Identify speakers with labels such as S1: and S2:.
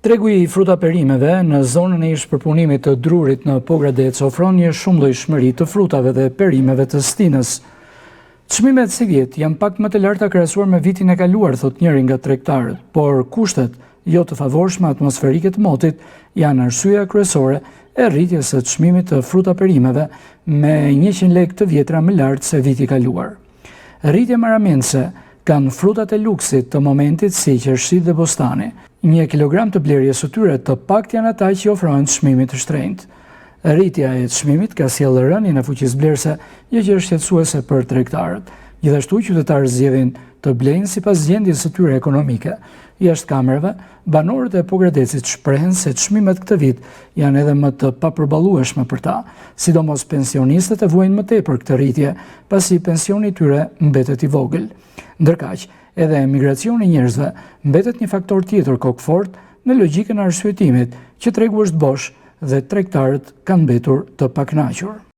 S1: Tregu i fruta perimeve në zonën e ish-përpunimit të Drurit në Pogradec ofron një shumëllojshmëri të frutave dhe perimeve të stinës. Çmimet si vjet janë pak më të larta krahasuar me vitin e kaluar, thot njëri nga tregtarët, por kushtet jo të favorshme atmosferike të motit janë arsyeja kryesore e rritjes së çmimit të fruta perimeve me 100 lekë të vjetra më lart se viti i kaluar. Rritje maramendse kanë frutat e luksit të momentit si qershi dhe bostani. 1 kilogram të blerjes së tyre të pakt janë ata që ofrojnë çmimit të shtrenjtë. Rritja e çmimit ka sjellë rënien e fuqisë blerëse, gjë që është shqetësuese për tregtarët. Gjithashtu qytetarët zgjedhin të blejnë sipas gjendjes së tyre ekonomike. Jashtë kamerave, banorët e Pogradecit shprehen se çmimet këtë vit janë edhe më të papërballueshme për ta, sidomos pensionistët e vuajnë më tepër këtë rritje, pasi pensioni i tyre mbetet i vogël. Ndërkaq, edhe emigracioni i njerëzve mbetet një faktor tjetër kokfort në logjikën e arsyetimit që tregu është bosh dhe tregtarët kanë mbetur të pakënaqur.